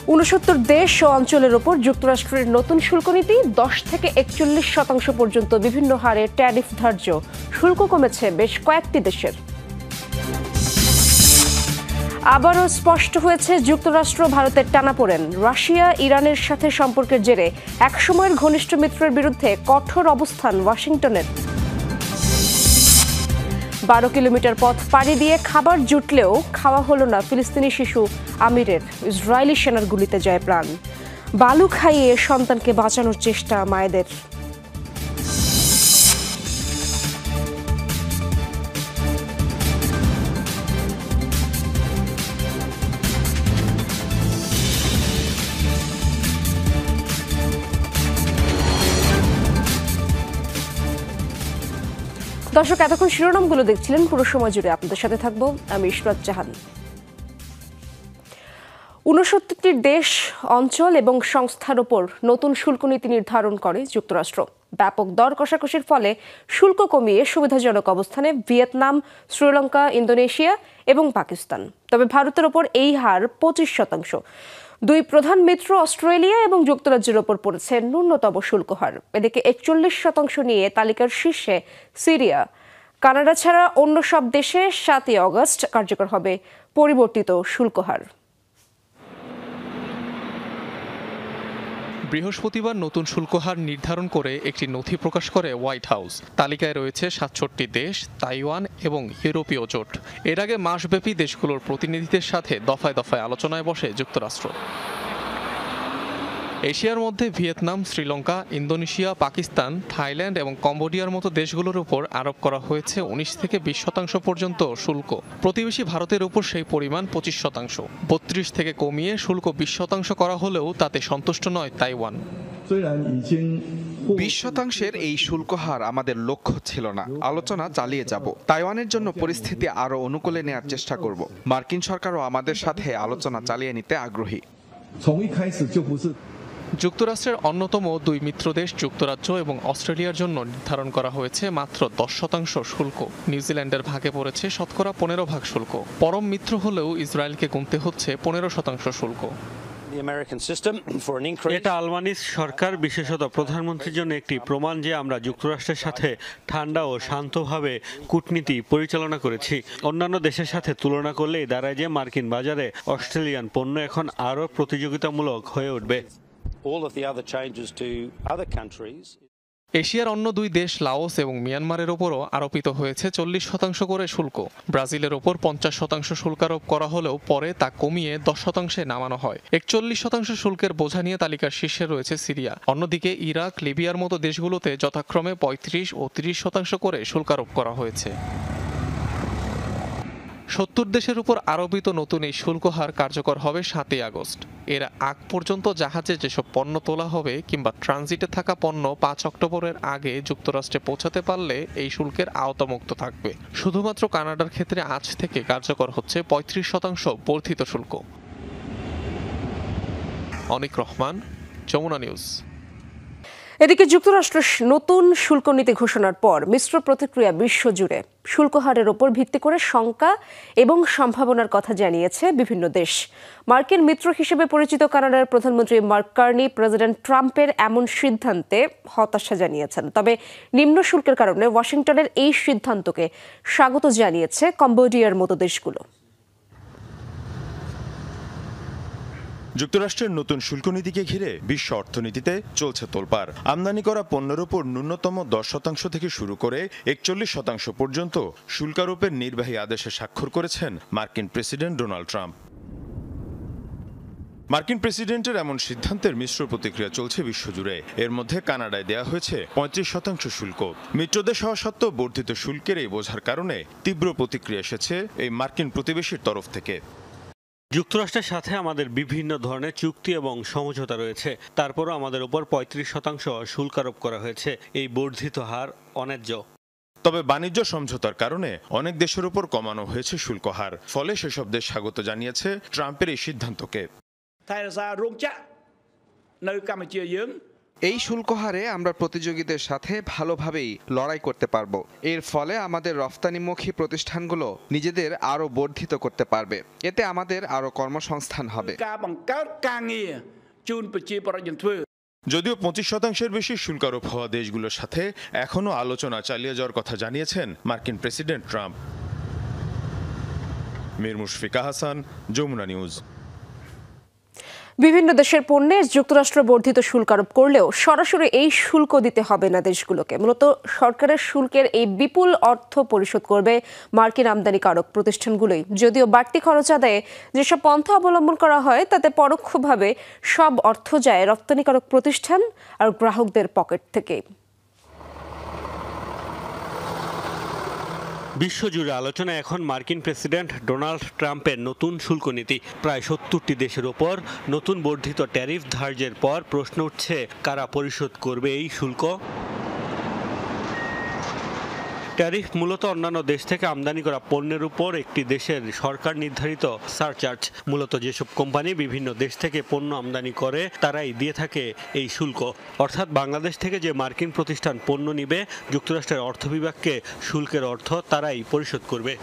৬৯ দেশ ও অঞ্চলের ওপর যুক্তরাষ্ট্রের নতুন শুল্ক নীতি ১০ থেকে ৪১% পর্যন্ত বিভিন্ন হারে ট্যারিফ ধার্য। শুল্ক কমেছে বেশ কয়েকটি দেশের। আবারও স্পষ্ট হয়েছে যুক্তরাষ্ট্র ভারতের টানাপোড়েন। রাশিয়া ইরানের সাথে সম্পর্কের জেরে একসময়ের ঘনিষ্ঠ মিত্রের বিরুদ্ধে কঠোর অবস্থান ওয়াশিংটনের। ১২ কিলোমিটার পথ পাড়ি দিয়ে খাবার জুটলেও খাওয়া হলো না ফিলিস্তিনি শিশু আমিরের। ইসরায়েলি সেনার গুলিতে যায় প্রাণ। বালু খাইয়ে সন্তানকে বাঁচানোর চেষ্টা মায়েদের। দর্শক, এতক্ষণ শিরোনামগুলো দেখছিলেন। পুরো সময় জুড়ে আপনাদের সাথে থাকবো আমি ইশরাত জাহান। ৬৯টি দেশ, অঞ্চল এবং সংস্থার ওপর নতুন শুল্ক নীতি নির্ধারণ করে যুক্তরাষ্ট্র। ব্যাপক দর কষাকষির ফলে শুল্ক কমিয়ে সুবিধাজনক অবস্থানে ভিয়েতনাম, শ্রীলঙ্কা, ইন্দোনেশিয়া এবং পাকিস্তান। তবে ভারতের ওপর এই হার ২৫%। দুই প্রধান মিত্র অস্ট্রেলিয়া এবং যুক্তরাজ্যের ওপর পড়েছে ন্যূনতম শুল্ক হার। এদিকে ৪১% নিয়ে তালিকার শীর্ষে সিরিয়া। কানাডা ছাড়া অন্য সব দেশে ৭ই অগস্ট কার্যকর হবে পরিবর্তিত শুল্ক হার। বৃহস্পতিবার নতুন শুল্ক হার নির্ধারণ করে একটি নথি প্রকাশ করে হোয়াইট হাউস। তালিকায় রয়েছে ৬৭ দেশ, তাইওয়ান এবং ইউরোপীয় জোট। এর আগে মাসব্যাপী দেশগুলোর প্রতিনিধিদের সাথে দফায় দফায় আলোচনায় বসে যুক্তরাষ্ট্র। এশিয়ার মধ্যে Vietnam, Sri Lanka, Indonesia, Pakistan, Thailand এবং কম্বোডিয়ার মতো দেশগুলোর উপর আরোপ করা হয়েছে ১৯ থেকে ২০% পর্যন্ত শুল্ক। প্রতিবেশী ভারতের উপর সেই পরিমাণ ২৫%। ৩২ থেকে কমিয়ে শুল্ক ২০% করা হলেও তাতে সন্তুষ্ট নয় তাইওয়ান। ২০% এই শুল্ক হার আমাদের লক্ষ্য ছিল না। আলোচনা চালিয়ে যাব। তাইওয়ানের জন্য পরিস্থিতি আরও অনুকূলে নেওয়ার চেষ্টা করব। মার্কিন সরকারও আমাদের সাথে আলোচনা চালিয়ে নিতে আগ্রহী। যুক্তরাষ্ট্রের অন্যতম দুই মিত্রদেশ যুক্তরাজ্য এবং অস্ট্রেলিয়ার জন্য নির্ধারণ করা হয়েছে মাত্র ১০% শুল্ক। নিউজিল্যান্ডের ভাগে পড়েছে শতকরা ১৫% শুল্ক। পরম মিত্র হলেও ইসরায়েলকে গুনতে হচ্ছে ১৫% শুল্ক। এটা আলবানিজ সরকার, বিশেষত প্রধানমন্ত্রীর জন্য একটি প্রমাণ যে আমরা যুক্তরাষ্ট্রের সাথে ঠান্ডা ও শান্তভাবে কূটনীতি পরিচালনা করেছি। অন্যান্য দেশের সাথে তুলনা করলেই দাঁড়ায় যে মার্কিন বাজারে অস্ট্রেলিয়ান পণ্য এখন আরও প্রতিযোগিতামূলক হয়ে উঠবে। এশিয়ার অন্য দুই দেশ লাওস এবং মিয়ানমারের ওপরও আরোপিত হয়েছে ৪০% করে শুল্ক। ব্রাজিলের ওপর ৫০% শুল্ক আরোপ করা হলেও পরে তা কমিয়ে ১০% নামানো হয়। ৪১% শুল্কের বোঝা নিয়ে তালিকার শীর্ষে রয়েছে সিরিয়া। অন্যদিকে ইরাক, লিবিয়ার মতো দেশগুলোতে যথাক্রমে ৩৫% ও ৩০% করে শুল্ক আরোপ করা হয়েছে। ৭০ দেশের উপর আরোপিত নতুন এই শুল্ক হার কার্যকর হবে ৭ই আগস্ট। এর আগ পর্যন্ত জাহাজে যেসব পণ্য তোলা হবে কিংবা ট্রানজিটে থাকা পণ্য ৫ অক্টোবরের আগে যুক্তরাষ্ট্রে পৌঁছাতে পারলে এই শুল্কের আওতামুক্ত থাকবে। শুধুমাত্র কানাডার ক্ষেত্রে আজ থেকে কার্যকর হচ্ছে ৩৫% বর্ধিত শুল্ক। অনিক রহমান, যমুনা নিউজ। এদিকে যুক্তরাষ্ট্র নতুন শুল্ক নীতি ঘোষণার পর মিশ্র প্রতিক্রিয়া বিশ্বজুড়ে। শুল্ক হারের ওপর ভিত্তি করে শঙ্কা এবং সম্ভাবনার কথা জানিয়েছে বিভিন্ন দেশ। মার্কিন মিত্র হিসেবে পরিচিত কানাডার প্রধানমন্ত্রী মার্ক কার্নি প্রেসিডেন্ট ট্রাম্পের এমন সিদ্ধান্তে হতাশা জানিয়েছেন। তবে নিম্ন শুল্কের কারণে ওয়াশিংটনের এই সিদ্ধান্তকে স্বাগত জানিয়েছে কম্বোডিয়ার মতো দেশগুলো। যুক্তরাষ্ট্রের নতুন শুল্ক নীতিকে ঘিরে বিশ্ব অর্থনীতিতে চলছে তোলপাড়। আমদানি করা পণ্যের উপর ন্যূনতম ১০% থেকে শুরু করে ৪১% পর্যন্ত শুল্ক আরোপের নির্বাহী আদেশে স্বাক্ষর করেছেন মার্কিন প্রেসিডেন্ট ডোনাল্ড ট্রাম্প। মার্কিন প্রেসিডেন্টের এমন সিদ্ধান্তের মিশ্র প্রতিক্রিয়া চলছে বিশ্বজুড়ে। এর মধ্যে কানাডায় দেয়া হয়েছে ৩৫% শুল্ক। মিত্রদেশ হওয়া সত্ত্বেও বর্ধিত শুল্কের এই বোঝার কারণে তীব্র প্রতিক্রিয়া এসেছে এই মার্কিন প্রতিবেশীর তরফ থেকে। যুক্তরাষ্ট্রের সাথে আমাদের বিভিন্ন ধরনের চুক্তি এবং সমঝোতা রয়েছে, তারপরও আমাদের উপর ৩৫% শুল্ক আরোপ করা হয়েছে। এই বর্ধিত হার অন্যায্য। তবে বাণিজ্য সমঝোতার কারণে অনেক দেশের উপর কমানো হয়েছে শুল্ক হার। ফলে সেসব দেশ স্বাগত জানিয়েছে ট্রাম্পের এই সিদ্ধান্তকে। এই শুল্ক হারে আমরা প্রতিযোগীদের সাথে ভালোভাবেই লড়াই করতে পারবো। এর ফলে আমাদের রফতানিমুখী প্রতিষ্ঠানগুলো নিজেদের আরও বর্ধিত করতে পারবে। এতে আমাদের আরও কর্মসংস্থান হবে। যদিও 25% বেশি শুল্ক আরোপ হওয়া দেশগুলোর সাথে এখনও আলোচনা চালিয়ে যাওয়ার কথা জানিয়েছেন মার্কিন president Trump. Mir Mushfika Hasan, Jamuna news. বিভিন্ন দেশের পণ্যে যুক্তরাষ্ট্র বর্ধিত শুল্ক আরোপ করলেও সরাসরি এই শুল্ক দিতে হবে না দেশগুলোকে। মূলত সরকারের শুল্কের এই বিপুল অর্থ পরিশোধ করবে মার্কিন আমদানিকারক প্রতিষ্ঠানগুলোই। যদিও বাড়তি খরচ আদায়ে যেসব পন্থা অবলম্বন করা হয় তাতে পরোক্ষভাবে সব অর্থ যায় রপ্তানিকারক প্রতিষ্ঠান আর গ্রাহকদের পকেট থেকে। বিশ্বজুড়ে আলোচনা এখন মার্কিন প্রেসিডেন্ট ডোনাল্ড ট্রাম্পের নতুন শুল্ক নীতি। প্রায় 70টি দেশের ওপর নতুন বর্ধিত ট্যারিফ ধার্যের পর প্রশ্ন উঠছে, কারা পরিশোধ করবে এই শুল্ক? ট্যারিফ মূলত অন্যান্য দেশ থেকে আমদানি করা পণ্যের উপর একটি দেশের সরকার নির্ধারিত সারচার্জ। মূলত যেসব কোম্পানি বিভিন্ন দেশ থেকে পণ্য আমদানি করে তারাই দিয়ে থাকে এই শুল্ক। অর্থাৎ বাংলাদেশ থেকে যে মার্কিন প্রতিষ্ঠান পণ্য নিবে, যুক্তরাষ্ট্রের অর্থ বিভাগকে শুল্কের অর্থ তারাই পরিশোধ করবে।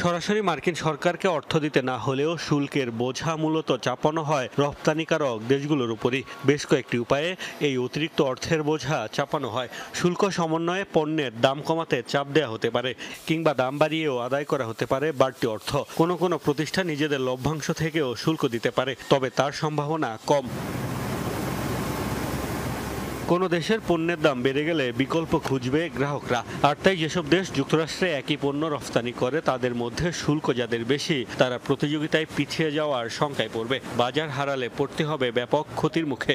সরাসরি মার্কিন সরকারকে অর্থ দিতে না হলেও শুল্কের বোঝা মূলত চাপানো হয় রপ্তানিকারক দেশগুলোর উপরই। বেশ কয়েকটি উপায়ে এই অতিরিক্ত অর্থের বোঝা চাপানো হয়। শুল্ক সমন্বয়ে পণ্যের দাম কমাতে চাপ দেওয়া হতে পারে, কিংবা দাম বাড়িয়েও আদায় করা হতে পারে বাড়তি অর্থ। কোনো প্রতিষ্ঠান নিজেদের লভ্যাংশ থেকেও শুল্ক দিতে পারে, তবে তার সম্ভাবনা কম। কোনো দেশের পণ্যের দাম বেড়ে গেলে বিকল্প খুঁজবে গ্রাহকরা। আর তাই যেসব দেশ যুক্তরাষ্ট্রে একই পণ্য রফতানি করে তাদের মধ্যে শুল্ক যাদের বেশি, তারা প্রতিযোগিতায় পিছিয়ে যাওয়ার শঙ্কায় পড়বে। বাজার হারালে পড়তে হবে ব্যাপক ক্ষতির মুখে।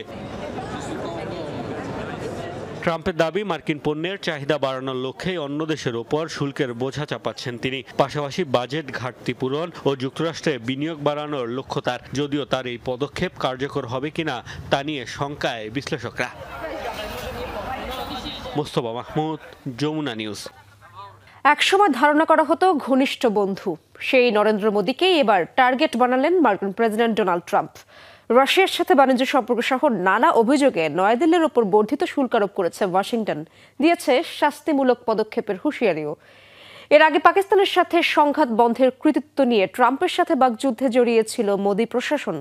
ট্রাম্পের দাবি, মার্কিন পণ্যের চাহিদা বাড়ানোর লক্ষ্যেই অন্য দেশের ওপর শুল্কের বোঝা চাপাচ্ছেন তিনি। পাশাপাশি বাজেট ঘাটতি পূরণ ও যুক্তরাষ্ট্রে বিনিয়োগ বাড়ানোর লক্ষ্য তার। যদিও তার এই পদক্ষেপ কার্যকর হবে কিনা তা নিয়ে শঙ্কায় বিশ্লেষকরা। মোস্তফা মাহমুদ, যমুনা নিউজ। একসময় ধারণা করা হতো ঘনিষ্ঠ বন্ধু, সেই নরেন্দ্র মোদীকেই এবার টার্গেট বানালেন মার্কিন প্রেসিডেন্ট ডোনাল্ড ট্রাম্প। রাশিয়ার সাথে বাণিজ্য সম্পর্ক সহ নানা অভিযোগে নয়াদিল্লির ওপর বর্ধিত শুল্ক আরোপ করেছে ওয়াশিংটন, দিয়েছে শাস্তিমূলক পদক্ষেপের হুঁশিয়ারিও। এর আগে পাকিস্তানের সাথে সংঘাত বন্ধের কৃতিত্ব নিয়ে ট্রাম্পের সাথে বাকযুদ্ধে জড়িয়েছিল মোদী প্রশাসন।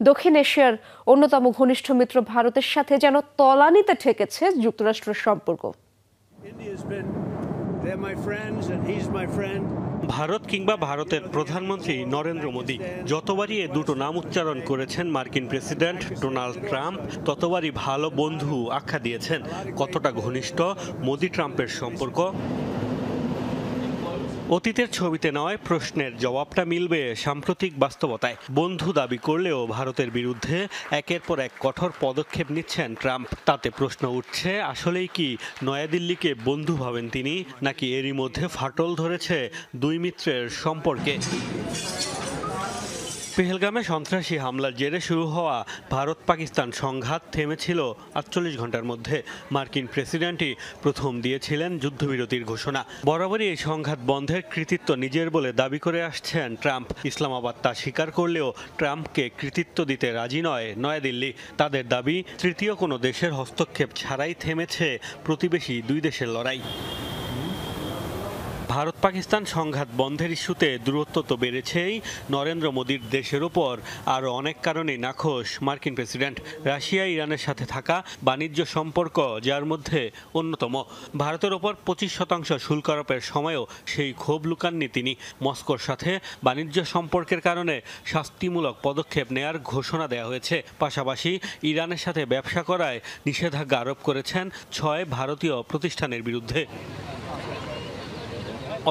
দক্ষিণ এশিয়ার অন্যতম ঘনিষ্ঠ মিত্র ভারতের সাথে যেন তলানিতে ঠেকেছে যুক্তরাষ্ট্রের সম্পর্ক। ভারত কিংবা ভারতের প্রধানমন্ত্রী নরেন্দ্র মোদী, যতবারই এ দুটো নাম উচ্চারণ করেছেন মার্কিন প্রেসিডেন্ট ডোনাল্ড ট্রাম্প, ততবারই ভালো বন্ধু আখ্যা দিয়েছেন। কতটা ঘনিষ্ঠ মোদী ট্রাম্পের সম্পর্ক? অতীতের ছবিতে নয়, প্রশ্নের জবাবটা মিলবে সাম্প্রতিক বাস্তবতায়। বন্ধু দাবি করলেও ভারতের বিরুদ্ধে একের পর এক কঠোর পদক্ষেপ নিচ্ছেন ট্রাম্প। তাতে প্রশ্ন উঠছে, আসলেই কি নয়াদিল্লিকে বন্ধু ভাবেন তিনি, নাকি এরই মধ্যে ফাটল ধরেছে দুই মিত্রের সম্পর্কে? পেহেলগামে সন্ত্রাসী হামলার জেরে শুরু হওয়া ভারত পাকিস্তান সংঘাত থেমেছিল 48 ঘন্টার মধ্যে। মার্কিন প্রেসিডেন্টই প্রথম দিয়েছিলেন যুদ্ধবিরতির ঘোষণা। বরাবরই এই সংঘাত বন্ধের কৃতিত্ব নিজের বলে দাবি করে আসছেন ট্রাম্প। ইসলামাবাদ তা স্বীকার করলেও ট্রাম্পকে কৃতিত্ব দিতে রাজি নয় নয়াদিল্লি। তাদের দাবি, তৃতীয় কোনো দেশের হস্তক্ষেপ ছাড়াই থেমেছে প্রতিবেশী দুই দেশের লড়াই। ভারত পাকিস্তান সংঘাত বন্ধের ইস্যুতে দূরত্ব তো বেড়েছেই, নরেন্দ্র মোদীর দেশের ওপর আরও অনেক কারণেই নাখোশ মার্কিন প্রেসিডেন্ট। রাশিয়া ইরানের সাথে থাকা বাণিজ্য সম্পর্ক যার মধ্যে অন্যতম। ভারতের ওপর 25% শুল্ক আরোপের সময়ও সেই ক্ষোভ লুকাননি তিনি। মস্কোর সাথে বাণিজ্য সম্পর্কের কারণে শাস্তিমূলক পদক্ষেপ নেয়ার ঘোষণা দেওয়া হয়েছে। পাশাপাশি ইরানের সাথে ব্যবসা করায় নিষেধাজ্ঞা আরোপ করেছেন 6 ভারতীয় প্রতিষ্ঠানের বিরুদ্ধে।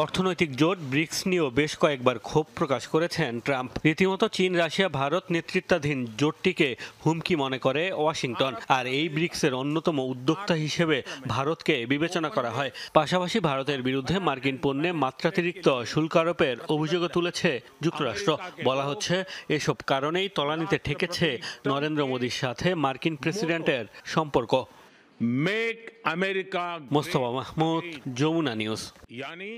অর্থনৈতিক জোট ব্রিক্স নিয়েও বেশ কয়েকবার ক্ষোভ প্রকাশ করেছেন ট্রাম্প। রীতিমতো চীন, রাশিয়া, ভারত নেতৃত্বাধীন জোটটিকে হুমকি মনে করে ওয়াশিংটন। আর এই ব্রিক্সের অন্যতম উদ্যোক্তা হিসেবে ভারতকে বিবেচনা করা হয়। পাশাপাশি ভারতের বিরুদ্ধে মার্কিন পণ্যে মাত্রাতিরিক্ত শুল্ক আরোপের অভিযোগও তুলেছে যুক্তরাষ্ট্র। বলা হচ্ছে, এসব কারণেই তলানিতে ঠেকেছে নরেন্দ্র মোদীর সাথে মার্কিন প্রেসিডেন্টের সম্পর্ক। Make America Mostofa Mahmud, Jamuna news. यानी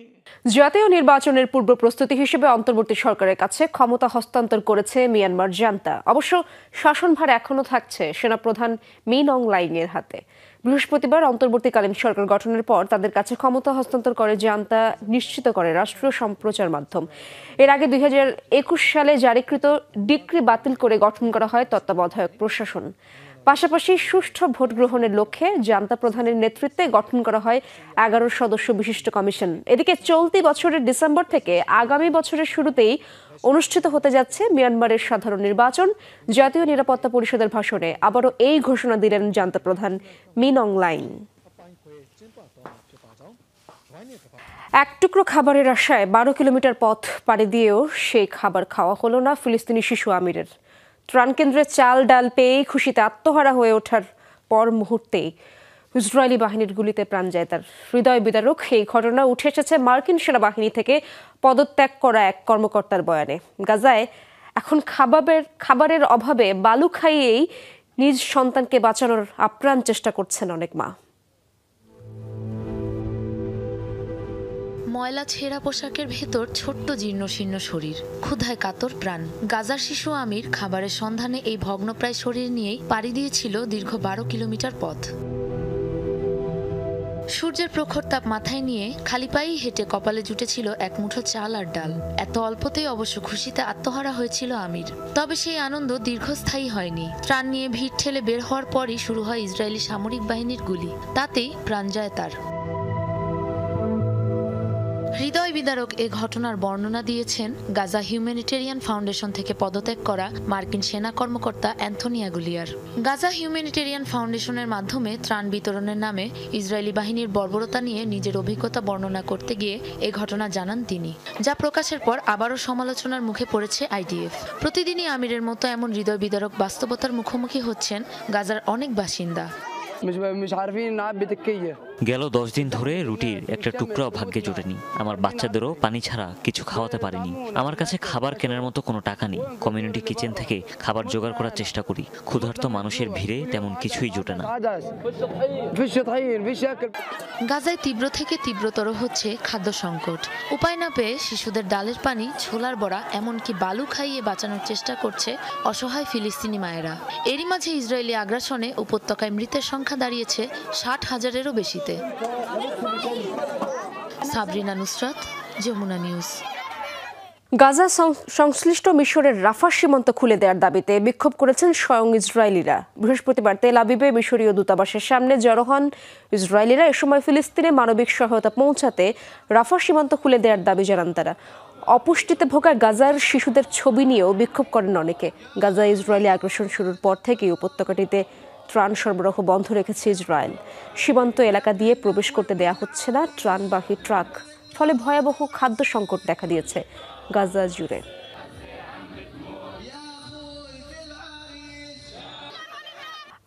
জাতীয় নির্বাচনের পূর্ব প্রস্তুতি হিসেবে অন্তর্বর্তী সরকারের কাছে ক্ষমতা হস্তান্তর করেছে মিয়ানমার জান্তা। অবশ্য শাসনভার এখনো থাকছে সেনাপ্রধান মিন অং লাইংয়ের হাতে। বৃহস্পতিবার অন্তর্বর্তীকালীন সরকার গঠনের পর তাদের কাছে ক্ষমতা হস্তান্তর করে জান্তা, নিশ্চিত করে রাষ্ট্রীয় সম্প্রচার মাধ্যম। এর আগে 2021 সালে জারিকৃত ডিক্রি বাতিল করে গঠন করা হয় তত্ত্বাবধায়ক প্রশাসন। পাশাপাশি সুষ্ঠু ভোট গ্রহণের লক্ষ্যে জান্তা প্রধানের নেতৃত্বে গঠন করা হয় 11 সদস্য বিশিষ্ট কমিশন। এদিকে চলতি বছরের ডিসেম্বর থেকে আগামী বছরের শুরুতেই অনুষ্ঠিত হতে যাচ্ছে মিয়ানমারের সাধারণ নির্বাচন। জাতীয় নিরাপত্তা পরিষদের ভাষণে আবারও এই ঘোষণা দিলেন জান্তা প্রধান মিন অং লাইং। এক টুকরো খাবারের আশায় 12 কিলোমিটার পথ পাড়ি দিয়েও সেই খাবার খাওয়া হলো না ফিলিস্তিনি শিশু আমিরের। ত্রাণ কেন্দ্রে চাল ডাল পেয়ে খুশিতে আত্মহারা হয়ে ওঠার পর মুহূর্তেই ইসরায়েলি বাহিনীর গুলিতে প্রাণ যায় তার। হৃদয় বিদারক এই ঘটনা উঠে এসেছে মার্কিন সেনাবাহিনী থেকে পদত্যাগ করা এক কর্মকর্তার বয়ানে। গাজায় এখন খাবারের অভাবে বালু খাইয়েই নিজ সন্তানকে বাঁচানোর আপ্রাণ চেষ্টা করছেন অনেক মা। ময়লা ছেঁড়া পোশাকের ভেতর ছোট্ট জীর্ণশীর্ণ শরীর, ক্ষুধায় কাতর প্রাণ। গাজার শিশু আমির খাবারের সন্ধানে এই ভগ্নপ্রায় শরীর নিয়েই পাড়ি দিয়েছিল দীর্ঘ 12 কিলোমিটার পথ। সূর্যের প্রখর তাপ মাথায় নিয়ে খালি পায়েই হেঁটে কপালে জুটেছিল এক মুঠো চাল আর ডাল। এত অল্পতেই অবশ্য খুশিতে আত্মহারা হয়েছিল আমির। তবে সেই আনন্দ দীর্ঘস্থায়ী হয়নি। ত্রাণ নিয়ে ভিড় ঠেলে বের হওয়ার পরই শুরু হয় ইসরায়েলি সামরিক বাহিনীর গুলি। তাতেই প্রাণ যায় তার। হৃদয় বিদারক এ ঘটনার বর্ণনা দিয়েছেন গাজা হিউম্যানিটেরিয়ান ফাউন্ডেশন থেকে পদত্যাগ করা মার্কিন সেনা কর্মকর্তা অ্যান্থনি অ্যাগুলিয়ার। গাজা হিউম্যানিটেরিয়ান ফাউন্ডেশনের মাধ্যমে ত্রাণ বিতরণের নামে ইসরায়েলি বাহিনীর বর্বরতা নিয়ে নিজের অভিজ্ঞতা বর্ণনা করতে গিয়ে এ ঘটনা জানান তিনি, যা প্রকাশের পর আবারও সমালোচনার মুখে পড়েছে আইডিএফ। প্রতিদিনই আমিরের মতো এমন হৃদয় বিদারক বাস্তবতার মুখোমুখি হচ্ছেন গাজার অনেক বাসিন্দা। গেল 10 দিন ধরে রুটির একটা টুকরাও ভাগ্যে জোটেনি। আমার বাচ্চাদেরও পানি ছাড়া কিছু খাওয়াতে পারিনি। আমার কাছে খাবার কেনার মতো কোনো টাকা নেই। কমিউনিটি কিচেন থেকে খাবার জোগাড় করার চেষ্টা করি। ক্ষুধার্ত মানুষের ভিড়ে তেমন কিছুই জোটে না। গাজায় তীব্র থেকে তীব্রতর হচ্ছে খাদ্য সংকট। উপায় না পেয়ে শিশুদের ডালের পানি, ছোলার বড়া, এমনকি বালু খাইয়ে বাঁচানোর চেষ্টা করছে অসহায় ফিলিস্তিনি মায়েরা। এরই মাঝে ইসরায়েলি আগ্রাসনে উপত্যকায় মৃতের সংখ্যা দাঁড়িয়েছে 60,000-এরও বেশিতে। সাবরিনা নুসরাত, যমুনা নিউজ। গাজা সংশ্লিষ্ট মিশরের রাফা সীমান্ত খুলে দেওয়ার দাবিতে বিক্ষোভ করেছেন স্বয়ং ইসরায়েলিরা। বৃহস্পতিবার তেল আবিবে মিশরীয় দূতাবাসের সামনে জড়ো হন ইসরায়েলিরা। এ সময় ফিলিস্তিনে মানবিক সহায়তা পৌঁছাতে রাফা সীমান্ত খুলে দেওয়ার দাবি জানান তারা। অপুষ্টিতে ভোগা গাজার শিশুদের ছবি নিয়েও বিক্ষোভ করেন অনেকে। গাজায় ইসরায়েলি আগ্রাসন শুরুর পর থেকেই উপত্যকাটিতে ত্রাণ সরবরাহ বন্ধ রেখেছে ইসরায়েল। সীমান্ত এলাকা দিয়ে প্রবেশ করতে দেয়া হচ্ছে না ত্রাণবাহী ট্রাক। ফলে ভয়াবহ খাদ্য সংকট দেখা দিয়েছে গাজা জুড়ে।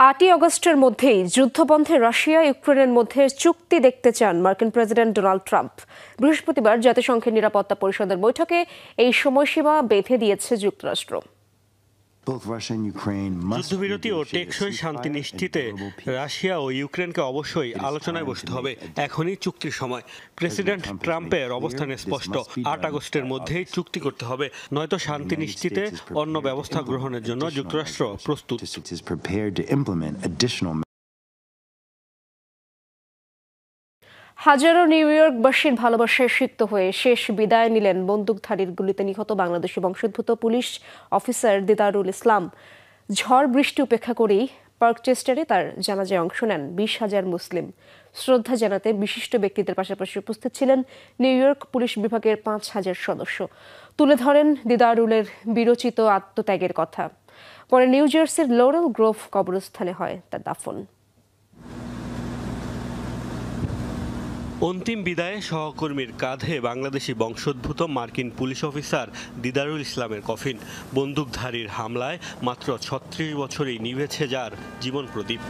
8ই আগস্টের মধ্যেই যুদ্ধবন্ধে রাশিয়া ইউক্রেনের মধ্যে চুক্তি দেখতে চান মার্কিন প্রেসিডেন্ট ডোনাল্ড ট্রাম্প। বৃহস্পতিবার জাতিসংঘের নিরাপত্তা পরিষদের বৈঠকে এই সময়সীমা বেঁধে দিয়েছে যুক্তরাষ্ট্র। যুদ্ধবিরতি ও টেকসই শান্তি নিশ্চিতে রাশিয়া ও ইউক্রেনকে অবশ্যই আলোচনায় বসতে হবে। এখনই চুক্তির সময়। প্রেসিডেন্ট ট্রাম্পের অবস্থান স্পষ্ট। 8 আগস্টের মধ্যেই চুক্তি করতে হবে, নয়তো শান্তি নিশ্চিতে অন্য ব্যবস্থা গ্রহণের জন্য যুক্তরাষ্ট্র প্রস্তুত। হাজারো নিউ ইয়র্কবাসীর ভালোবাসায় সিক্ত হয়ে শেষ বিদায় নিলেন বন্দুকধারীর গুলিতে নিহত বাংলাদেশি বংশোদ্ভূত পুলিশ অফিসার দিদারুল ইসলাম। ঝড় বৃষ্টি উপেক্ষা করেই পার্কচেস্টারে তার জানাজায় অংশ নেন 20,000 মুসলিম। শ্রদ্ধা জানাতে বিশিষ্ট ব্যক্তিদের পাশাপাশি উপস্থিত ছিলেন নিউ ইয়র্ক পুলিশ বিভাগের 5,000 সদস্য। তুলে ধরেন দিদারুলের বিরচিত আত্মত্যাগের কথা। পরে নিউ জার্সির লরেল গ্রোভ কবরস্থানে হয় তার দাফন। অন্তিম বিদায়ে সহকর্মীর কাঁধে বাংলাদেশি বংশোদ্ভূত মার্কিন পুলিশ অফিসার দিদারুল ইসলামের কফিন। বন্দুকধারীর হামলায় মাত্র 36 বছরেই নিভেছে যার জীবন প্রদীপ।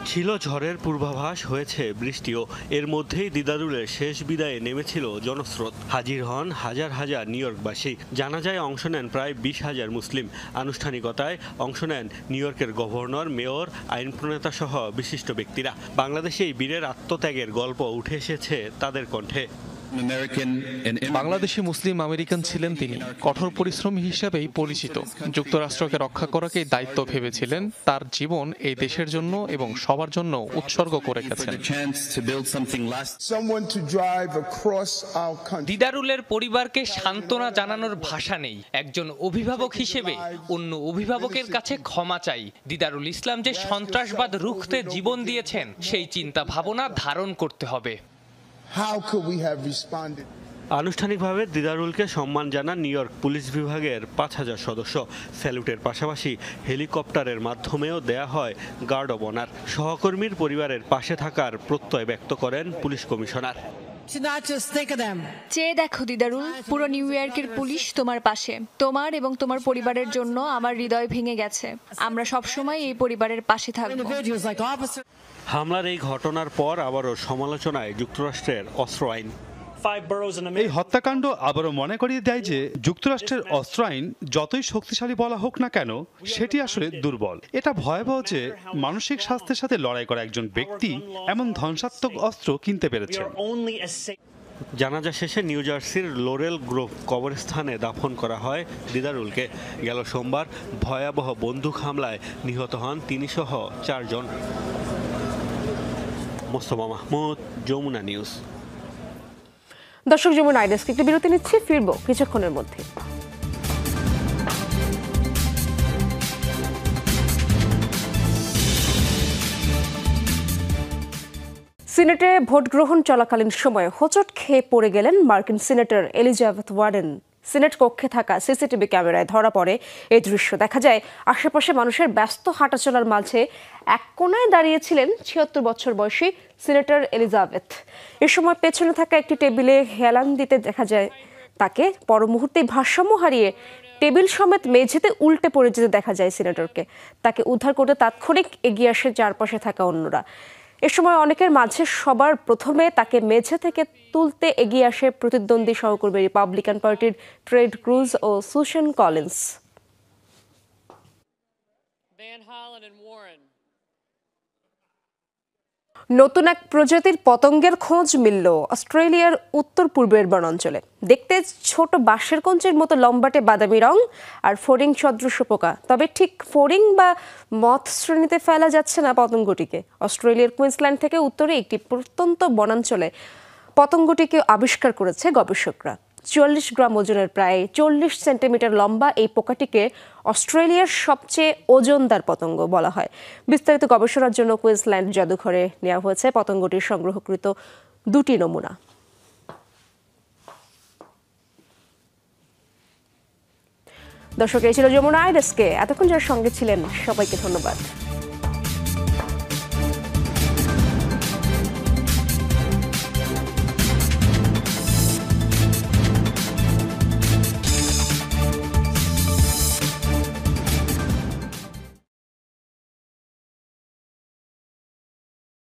ছিল ঝড়ের পূর্বাভাস, হয়েছে বৃষ্টিও। এর মধ্যেই দিদারুলের শেষ বিদায়ে নেমেছিল জনস্রোত। হাজির হন হাজার হাজার নিউ ইয়র্কবাসী। জানাজায় অংশ নেন প্রায় 20,000 মুসলিম। আনুষ্ঠানিকতায় অংশ নেন নিউ ইয়র্কের গভর্নর, মেয়র, আইন প্রণেতা সহ বিশিষ্ট ব্যক্তিরা। বাংলাদেশে এই বীরের আত্মত্যাগের গল্প উঠে এসেছে তাদের কণ্ঠে। বাংলাদেশি মুসলিম আমেরিকান ছিলেন তিনি, কঠোর পরিশ্রমী হিসেবেই পরিচিত। যুক্তরাষ্ট্রকে রক্ষা করাকেই দায়িত্ব ভেবেছিলেন। তার জীবন এই দেশের জন্য এবং সবার জন্য উৎসর্গ করে গেছেন। দিদারুলের পরিবারকে সান্ত্বনা জানানোর ভাষা নেই। একজন অভিভাবক হিসেবে অন্য অভিভাবকের কাছে ক্ষমা চাই। দিদারুল ইসলাম যে সন্ত্রাসবাদ রুখতে জীবন দিয়েছেন, সেই চিন্তা ভাবনা ধারণ করতে হবে। আনুষ্ঠানিকভাবে দিদারুলকে সম্মান জানান নিউ ইয়র্ক পুলিশ বিভাগের 5,000 সদস্য। স্যালুটের পাশাপাশি হেলিকপ্টারের মাধ্যমেও দেয়া হয় গার্ড অব অনার। সহকর্মীর পরিবারের পাশে থাকার প্রত্যয় ব্যক্ত করেন পুলিশ কমিশনার। চেয়ে দেখো দিদারুল, পুরো নিউ ইয়র্কের পুলিশ তোমার পাশে। তোমার এবং তোমার পরিবারের জন্য আমার হৃদয় ভেঙে গেছে। আমরা সবসময় এই পরিবারের পাশে থাকব। হামলার এই ঘটনার পর আবারও সমালোচনায় যুক্তরাষ্ট্রের অস্ত্র আইন। এই হত্যাকাণ্ড আবারও মনে করিয়ে দেয় যে যুক্তরাষ্ট্রের অস্ত্র আইন যতই শক্তিশালী বলা হোক না কেন, সেটি আসলে দুর্বল। এটা ভয়াবহ যে মানসিক স্বাস্থ্যের সাথে লড়াই করা একজন ব্যক্তি এমন ধ্বংসাত্মক অস্ত্র কিনতে পেরেছে। জানাজা শেষে নিউ জার্সির লোরেল গ্রোভ কবরস্থানে দাফন করা হয় দিদারুলকে। গেল সোমবার ভয়াবহ বন্দুক হামলায় নিহত হন তিনি সহ 4 জন। মোস্তফা মাহমুদ, যমুনা নিউজ। দর্শক, যমুনা আইডেস্ক একটি বিরতি নিচ্ছি, ফিরবো কিছুক্ষণের মধ্যে। সিনেটে ভোট গ্রহণ চলাকালীন সময়ে হোঁচট খেয়ে পড়ে গেলেন মার্কিন সিনেটর এলিজাবেথ ওয়ারেন। সিনেট কক্ষে থাকা সিসিটিভি ক্যামেরায় ধরা পড়ে এই দৃশ্য। দেখা যায় আশেপাশে মানুষের ব্যস্ত হাঁটাচলার মাঝে এক কোণায় দাঁড়িয়েছিলেন 76 বছর বয়সী সিনেটর এলিজাবেথ। এ সময় পেছনে থাকা একটি টেবিলে হেলান দিতে দেখা যায় তাকে। পর মুহূর্তেই ভারসাম্য হারিয়ে টেবিল সমেত মেঝেতে উল্টে পড়ে যেতে দেখা যায় সিনেটরকে। তাকে উদ্ধার করতে তাৎক্ষণিক এগিয়ে আসে চারপাশে থাকা অন্যরা। এ সময় অনেকের মাঝে সবার প্রথমে তাকে মেঝে থেকে তুলতে এগিয়ে আসে প্রতিদ্বন্দ্বী সহকর্মী রিপাবলিকান পার্টির টেড ক্রুজ ও সুসান কলিন্স। নতুন এক প্রজাতির পতঙ্গের খোঁজ মিলল অস্ট্রেলিয়ার উত্তর পূর্বের বনাঞ্চলে। দেখতে ছোট বাঁশের কঞ্চির মতো লম্বাটে বাদামি রং আর ফড়িং সদৃশ পোকা। তবে ঠিক ফড়িং বা মথ শ্রেণীতে ফেলা যাচ্ছে না পতঙ্গটিকে। অস্ট্রেলিয়ার কুইন্সল্যান্ড থেকে উত্তরে একটি প্রত্যন্ত বনাঞ্চলে পতঙ্গটিকে আবিষ্কার করেছে গবেষকরা। 44 গ্রাম ওজনের প্রায় 40 সেন্টিমিটার লম্বা এই পোকাটিকে অস্ট্রেলিয়ার সবচেয়ে ওজনদার পতঙ্গ বলা হয়। বিস্তারিত গবেষণার জন্য কুইন্সল্যান্ড জাদুঘরে নেওয়া হয়েছে পতঙ্গটির সংগ্রহকৃত 2টি নমুনা। দর্শক, এই ছিল যমুনা আইডেস্কে। এতক্ষণ যারা সঙ্গে ছিলেন সবাইকে ধন্যবাদ।